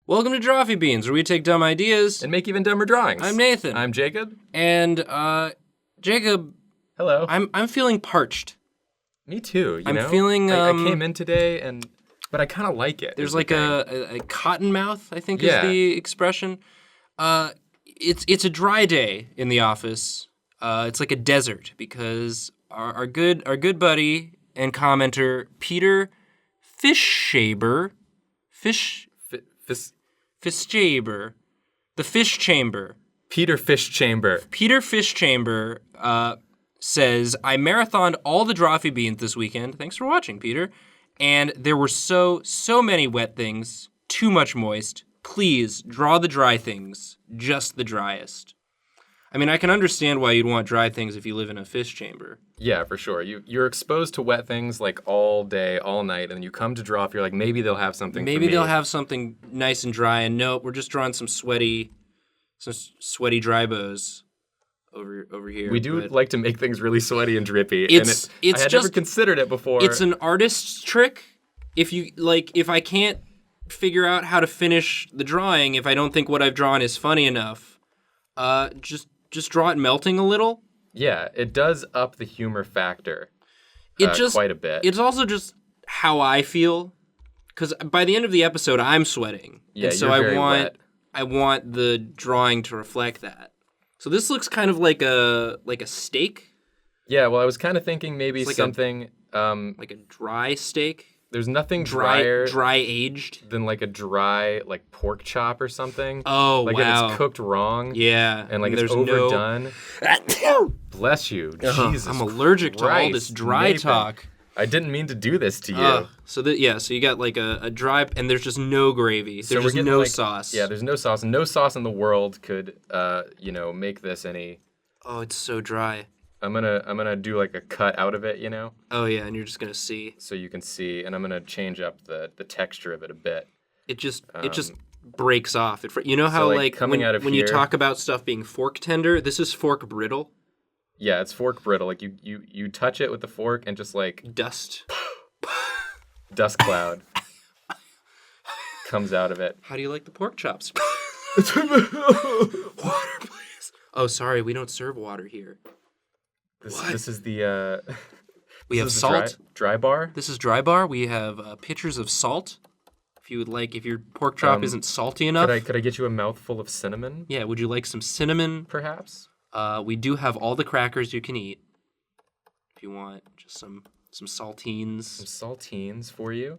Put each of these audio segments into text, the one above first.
Welcome to Drawfee Beans, where we take dumb ideas and make even dumber drawings. I'm Nathan. I'm Jacob. And Jacob, Hello. I'm feeling parched. Me too. I'm feeling. I came in today, but I kind of like it. There's like a cotton mouth, I think is the expression. It's a dry day in the office. It's like a desert because our good buddy and commenter Peter Fischschaber, Fischschaber, the Fish Chamber. Peter Fischschaber. Peter Fischschaber says, I marathoned all the Drawfee Beans this weekend. Thanks for watching, Peter. And there were so many wet things, too much moist. Please draw the dry things, just the driest. I mean, I can understand why you'd want dry things if you live in a fish chamber. Yeah, for sure. You're exposed to wet things like all day, all night, and then you come to draw, you're like, maybe they'll have something for me. They'll have something nice and dry, and nope, we're just drawing some sweaty dry bows over here. We do like to make things really sweaty and drippy. I had never considered it before. It's an artist's trick. If I can't figure out how to finish the drawing, if I don't think what I've drawn is funny enough, just draw it melting a little. Yeah, it does up the humor factor quite a bit. It's also just how I feel, because by the end of the episode, I'm sweating. Yeah, and so you're very wet. I want the drawing to reflect that. So this looks kind of like a steak. Yeah, well, I was kind of thinking maybe like something like a dry steak. There's nothing drier dry aged than like a dry pork chop or something. Oh, like wow. If it's cooked wrong. Yeah. And it's overdone. Bless you. Jesus I'm allergic to all this dry Nathan. talk. I didn't mean to do this to you. So you got like a dry, and there's just no gravy. There's just no sauce. Yeah, there's no sauce. No sauce in the world could, make this any. Oh, it's so dry. I'm gonna do like a cut out of it, Oh yeah, and you're just gonna see. So you can see, and I'm gonna change up the texture of it a bit. It just breaks off. You know how when you talk about stuff being fork tender, this is fork brittle. Yeah, it's fork brittle. Like you touch it with the fork and just like dust cloud comes out of it. How do you like the pork chops? Water, please. Oh, sorry, we don't serve water here. This is the we have salt. Dry bar. This is dry bar. We have pitchers of salt. If you would like, if your pork chop isn't salty enough. Could I get you a mouthful of cinnamon? Yeah, would you like some cinnamon? Perhaps. We do have all the crackers you can eat. If you want, just some saltines. Some saltines for you.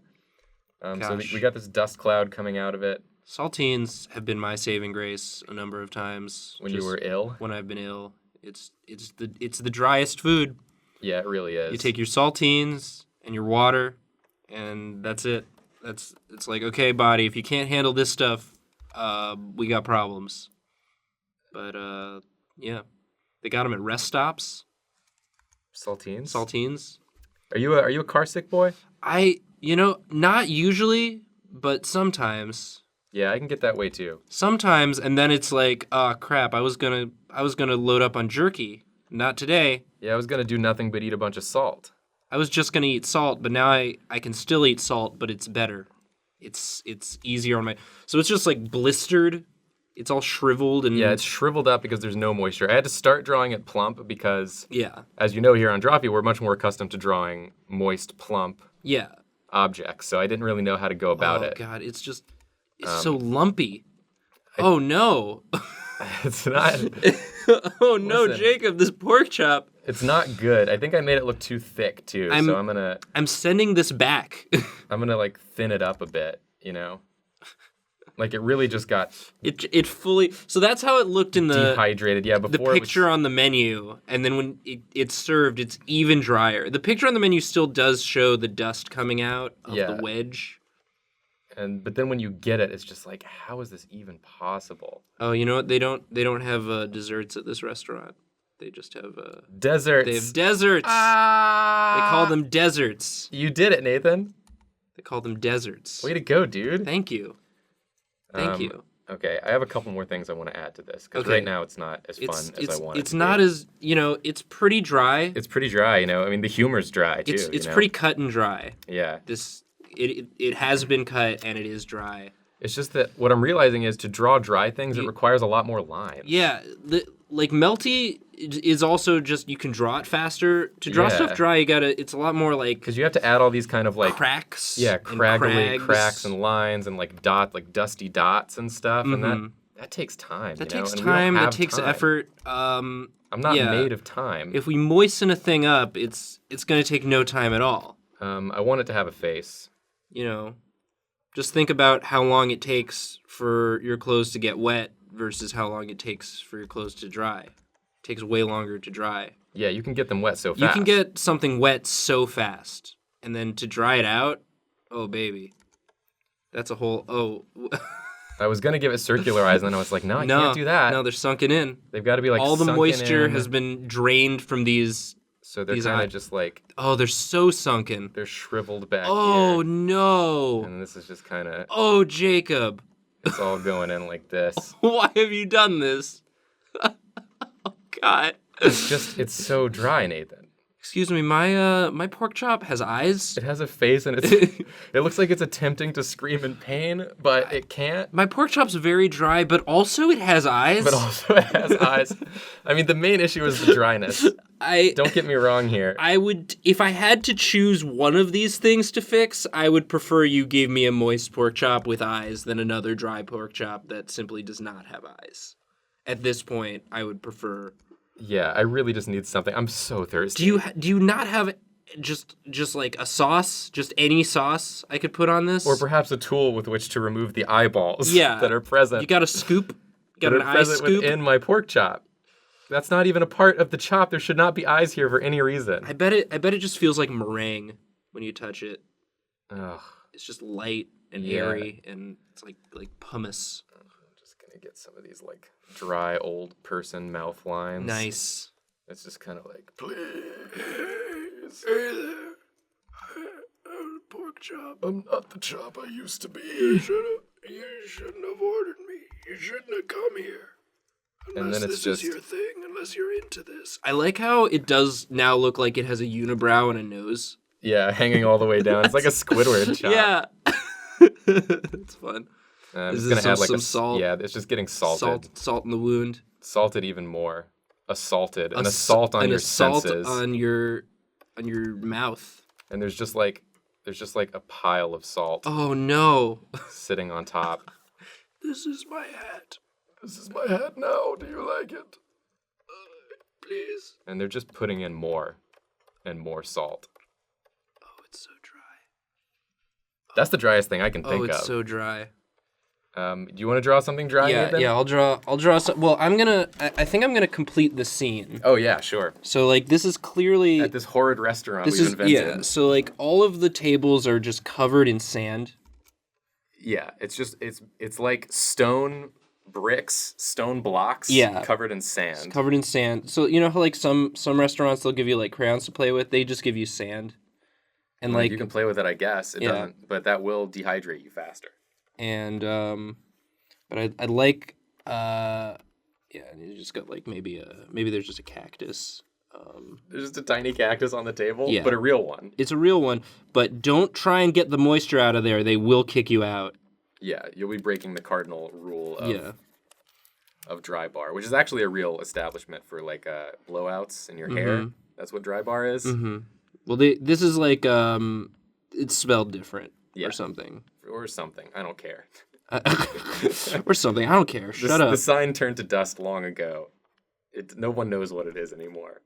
So we got this dust cloud coming out of it. Saltines have been my saving grace a number of times. When you were ill? When I've been ill. It's the driest food. Yeah, it really is. You take your saltines and your water, and that's it. It's like, okay, body, if you can't handle this stuff, we got problems. But yeah, they got them at rest stops. Saltines. Are you a car sick boy? Not usually, but sometimes. Yeah, I can get that way too. Sometimes, and then it's like, oh crap, I was gonna load up on jerky. Not today. Yeah, I was gonna do nothing but eat a bunch of salt. I was just gonna eat salt, but now I can still eat salt, but it's better. It's easier on my. So it's just like blistered. It's all shriveled and. Yeah, it's shriveled up because there's no moisture. I had to start drawing it plump because. Yeah. As you know, here on Drawfee, we're much more accustomed to drawing moist, plump. Yeah. Objects, so I didn't really know how to go about it. Oh God, it's so lumpy. Oh no. It's not. Oh no, listen, Jacob, this pork chop. It's not good. I think I made it look too thick too. I'm sending this back. I'm gonna thin it up a bit, Like it really just got it fully. So that's how it looked in the dehydrated. Yeah, before the picture on the menu, and then when it's served, it's even drier. The picture on the menu still does show the dust coming out of the wedge. But then when you get it, it's just like, how is this even possible? Oh, you know what? They don't have desserts at this restaurant. They just have deserts. They have deserts. They call them deserts. You did it, Nathan. They call them deserts. Way to go, dude. Thank you. Thank you. Okay, I have a couple more things I want to add to this because right now it's not as fun as I want it. It's not as it's pretty dry. It's pretty dry, I mean, the humor's dry too. It's pretty cut and dry. Yeah. It has been cut and it is dry. It's just that what I'm realizing is to draw dry things, it requires a lot more lines. Yeah, like melty is also just you can draw it faster. To draw stuff dry, it's a lot more like because you have to add all these kind of like cracks. Yeah, craggly and cracks and lines and like dusty dots and stuff, and that takes time. That you know? takes and we don't time. That have takes time. effort. I'm not made of time. If we moisten a thing up, it's gonna take no time at all. I want it to have a face. You know, just think about how long it takes for your clothes to get wet versus how long it takes for your clothes to dry. It takes way longer to dry. Yeah, you can get them wet so fast. You can get something wet so fast, and then to dry it out, oh baby, that's a whole I was gonna give it circular eyes, and then I was like, no, I can't do that. No, they're sunken in. They've got to be like all the sunken moisture in. has been drained from these. So they're kind of just like. Oh, they're so sunken. They're shriveled back. Oh here. No! And this is just kind of. Oh, Jacob. It's all going in like this. Why have you done this? Oh God. It's so dry, Nathan. Excuse me, my pork chop has eyes. It has a face and it looks like it's attempting to scream in pain, but it can't. My pork chop's very dry, but also it has eyes. But also it has eyes. I mean, the main issue is the dryness. Don't get me wrong here. I would, if I had to choose one of these things to fix, I would prefer you gave me a moist pork chop with eyes than another dry pork chop that simply does not have eyes. At this point, I would prefer. Yeah, I really just need something. I'm so thirsty. Do you not have just like a sauce, just any sauce I could put on this? Or perhaps a tool with which to remove the eyeballs that are present. You got a scoop? You got an eye scoop? Within my pork chop. That's not even a part of the chop. There should not be eyes here for any reason. I bet it just feels like meringue when you touch it. Ugh. It's just light and airy and it's like pumice. I'm just gonna get some of these like dry old person mouth lines. Nice. It's just kind of like, please. Hey there. I'm a pork chop. I'm not the chop I used to be. You shouldn't have ordered me. You shouldn't have come here. Unless this is your thing, unless you're into this. I like how it does now look like it has a unibrow and a nose. Yeah, hanging all the way down. It's like a Squidward chop. Yeah. It's fun. I'm just gonna add like some salt. Yeah, it's just getting salted. Salt in the wound. Salted even more. Assaulted. An assault on your senses. On your mouth. And there's just like a pile of salt. Oh no. Sitting on top. This is my hat. This is my hat now. Do you like it? Please. And they're just putting in more and more salt. Oh, it's so dry. That's the driest thing I can think of. Oh, it's so dry. Do you want to draw something dry? Nathan? Yeah, I'll draw some. Well, I think I'm gonna complete the scene. Oh yeah, sure. So like this is clearly at this horrid restaurant we've invented. Yeah. So like all of the tables are just covered in sand. Yeah, it's like stone bricks, stone blocks, covered in sand. It's covered in sand. So you know how like some restaurants they'll give you like crayons to play with, they just give you sand. And like you can play with it, I guess. It doesn't, but that will dehydrate you faster. And but I'd like you just got like maybe there's just a cactus. There's just a tiny cactus on the table, yeah. But a real one. It's a real one, but don't try and get the moisture out of there. They will kick you out. Yeah, you'll be breaking the cardinal rule of Dry Bar, which is actually a real establishment for like blowouts in your hair. That's what Dry Bar is. Mm-hmm. Well, this is like it's spelled different or something. Or something. I don't care. Or something. I don't care. Shut up. The sign turned to dust long ago. No one knows what it is anymore.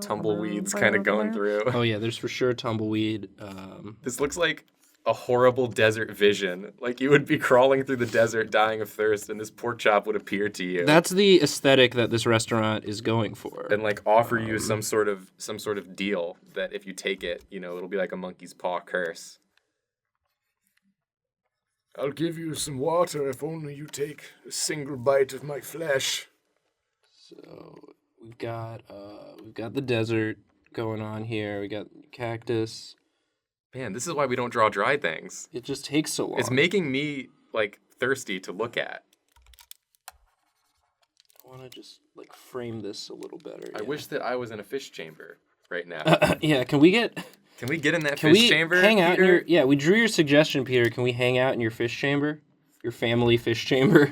Tumbleweeds kind of going through. Oh yeah, there's for sure tumbleweed. This looks like a horrible desert vision. Like you would be crawling through the desert dying of thirst and this pork chop would appear to you. That's the aesthetic that this restaurant is going for. And like offer you some sort of deal that if you take it, it'll be like a monkey's paw curse. I'll give you some water if only you take a single bite of my flesh. So we've got the desert going on here. We got cactus. Man, this is why we don't draw dry things. It just takes so long. It's making me like thirsty to look at. I want to just like frame this a little better. I wish that I was in a fish chamber right now. Yeah, can we get Can we get in that Can fish we chamber, hang out in Peter? your? Yeah, we drew your suggestion, Peter. Can we hang out in your fish chamber? Your family fish chamber.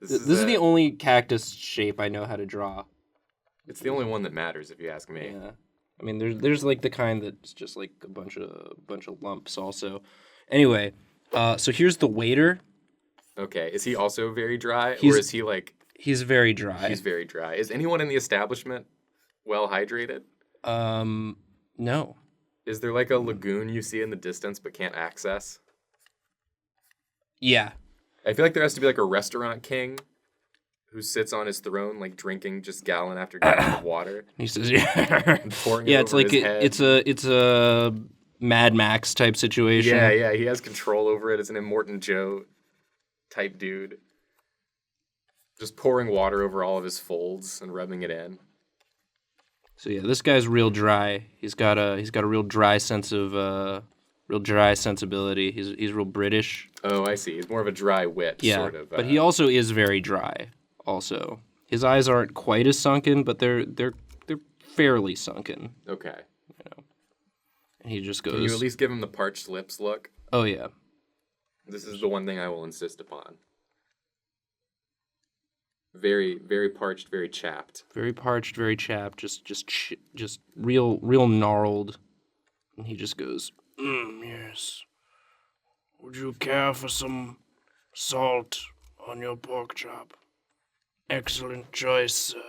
This is the only cactus shape I know how to draw. It's the only one that matters, if you ask me. Yeah, I mean, there's like the kind that's just like a bunch of lumps also. Anyway, so here's the waiter. Okay, is he also very dry, or He's- is he like? He's very dry. He's very dry. Is anyone in the establishment well hydrated? No. Is there like a lagoon you see in the distance but can't access? Yeah. I feel like there has to be like a restaurant king who sits on his throne, like drinking just gallon after gallon of water. He says, "Yeah, And pouring yeah." it It's over like his head. it's a Mad Max type situation. Yeah. He has control over it as an Immortan Joe type dude. Just pouring water over all of his folds and rubbing it in. So yeah, this guy's real dry. He's got a real dry sense of real dry sensibility. He's real British. Oh, I see. He's more of a dry wit, Yeah, sort of. but he also is very dry. Also, his eyes aren't quite as sunken, but they're fairly sunken. Okay. And he just goes. Can you at least give him the parched lips look? Oh yeah. This is the one thing I will insist upon. Very, very parched, very chapped. Very parched, very chapped, just real gnarled. And he just goes, Yes. Would you care for some salt on your pork chop? Excellent choice, sir.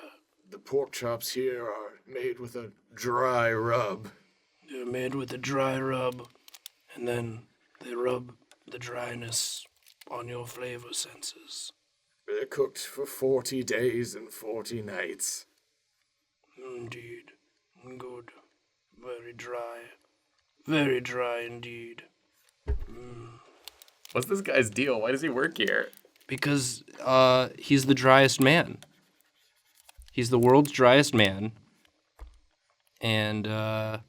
The pork chops here are made with a dry rub. They're made with a dry rub, and then they rub the dryness on your flavor senses. They're cooked for 40 days and 40 nights. Indeed. Good. Very dry. Very dry indeed. What's this guy's deal? Why does he work here? because he's the driest man. He's the world's driest man. And The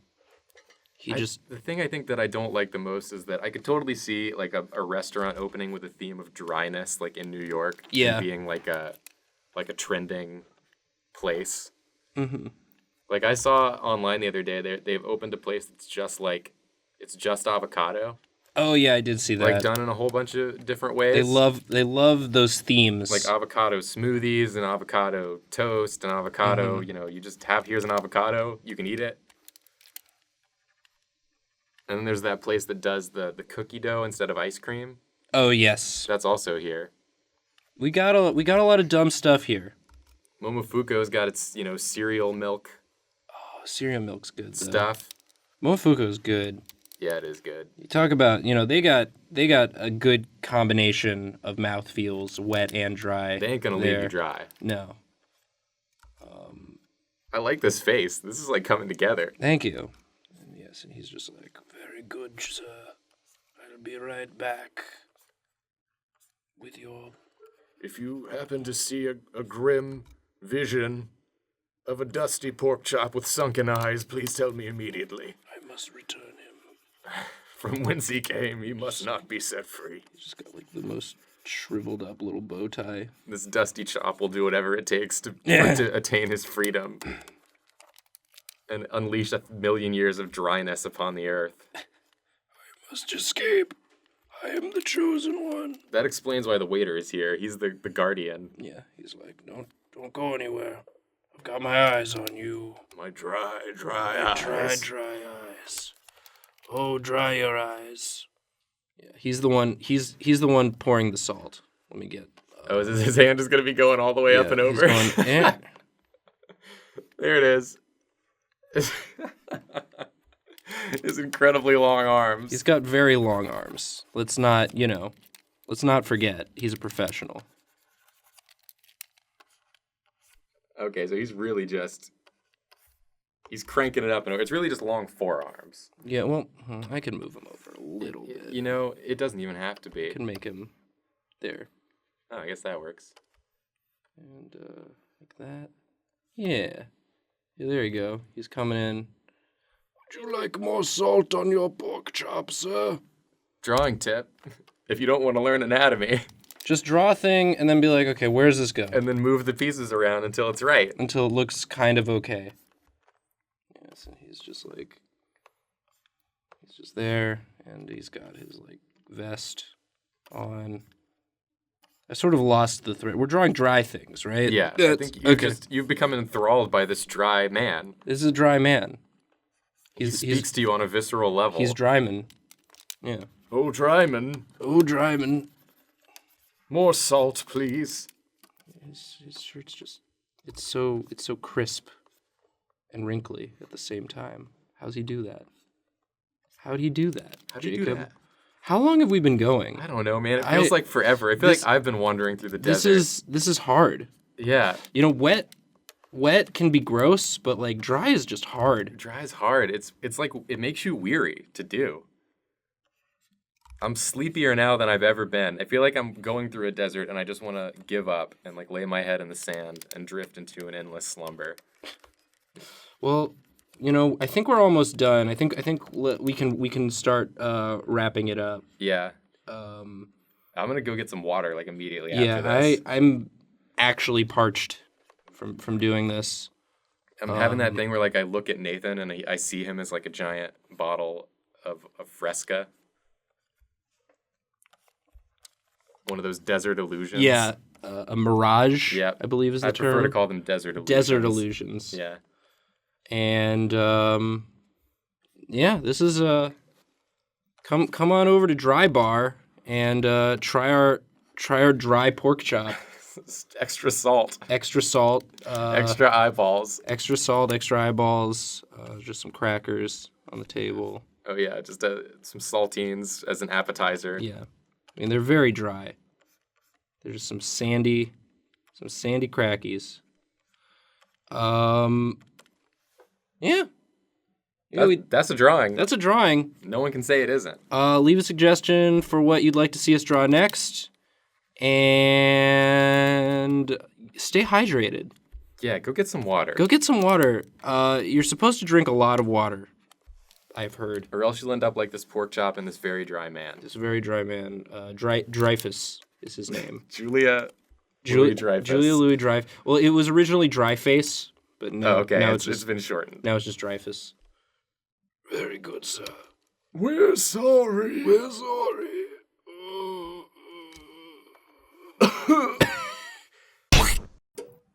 thing I think that I don't like the most is that I could totally see like a restaurant opening with a theme of dryness, like in New York, Yeah. and being like a trending place. Mhm. Like I saw online the other day, they've opened a place that's just like it's just avocado, Oh yeah, I did see that. like done in a whole bunch of different ways. They love those themes. like avocado smoothies and avocado toast and avocado. Mm-hmm. You know, you just have here's an avocado, you can eat it. And then there's that place that does the cookie dough instead of ice cream. Oh yes, That's also here. we got a lot of dumb stuff here. Momofuku's got its, cereal milk Oh, cereal milk's good. Though. stuff. Momofuku's good. Yeah, it is good. You talk about they got a good combination of mouthfeels, wet and dry. They ain't gonna leave there. you dry. No. I like this face. This is like coming together. Thank you. And yes, and he's just like, Very good, sir. I'll be right back with your... If you happen to see a grim vision of a dusty pork chop with sunken eyes, please tell me immediately. I must return him. From whence he came, he must not be set free. he's just got like the most shriveled up little bow tie. This dusty chop will do whatever it takes to attain his freedom and unleash 1,000,000 years of dryness upon the earth. Must escape. I am the chosen one. That explains why the waiter is here. He's the guardian. Yeah. He's like, don't go anywhere. I've got my eyes on you. My dry eyes. Dry eyes. Oh, dry your eyes. Yeah. He's the one. He's the one pouring the salt. Let me get. Oh, is his hand is going to be going all the way up and he's over? going, eh. There it is. His incredibly long arms. He's got very long arms. Let's not forget. He's a professional. Okay, so he's really he's cranking it up and over. It's really just long forearms. Yeah. Well, I can move him over a little bit. It doesn't even have to be. I can make him there. Oh, I guess that works. And like that. Yeah. Yeah, there you go. He's coming in. Would you like more salt on your pork chop, sir? Drawing tip. If you don't want to learn anatomy. Just draw a thing and then be like, okay, where does this go? And then move the pieces around until it's right. Until it looks kind of okay. Yes, and he's just there, and he's got his like vest on. I sort of lost the thread. We're drawing dry things, right? Yeah, I think you've become enthralled by this dry man. This is a dry man. He speaks to you on a visceral level. He's Dryman. Yeah. Oh, Dryman. Oh, Dryman. More salt, please. His shirt's just it's so crisp and wrinkly at the same time. How's he do that? How'd he do that? How do you Jacob? do that? How long have we been going? I don't know, man. It feels like forever. I feel like I've been wandering through the desert. This is hard. Yeah. You know, wet can be gross, but like dry is just hard. Dry is hard. It's like it makes you weary to do. I'm sleepier now than I've ever been. I feel like I'm going through a desert and I just want to give up and like lay my head in the sand and drift into an endless slumber. Well, you know, I think we're almost done. I think we can start wrapping it up. Yeah. I'm gonna go get some water like immediately after this. I'm actually parched from doing this. I'm having that thing where like I look at Nathan and I see him as like a giant bottle of Fresca. One of those desert illusions. Yeah, a mirage. Yeah, I believe is the term. I prefer to call them desert illusions. Desert illusions. Yeah. And this is come on over to Dry Bar and try our dry pork chop. Extra salt. Extra salt. Extra eyeballs. Extra salt. Extra eyeballs. Just some crackers on the table. Oh yeah, just some saltines as an appetizer. Yeah, I mean they're very dry. They're just some sandy crackies. Yeah. That's a drawing. That's a drawing. No one can say it isn't. Leave a suggestion for what you'd like to see us draw next. And stay hydrated. Yeah, go get some water. Go get some water. You're supposed to drink a lot of water, I've heard. Or else you'll end up like this pork chop and this very dry man. This very dry man. Dreyfus is his name. Julia Dreyfus. Julia Louis Dreyfus. Well, it was originally Dryface, but now it's been shortened. Now it's just Dreyfus. Very good, sir. We're sorry. We're sorry.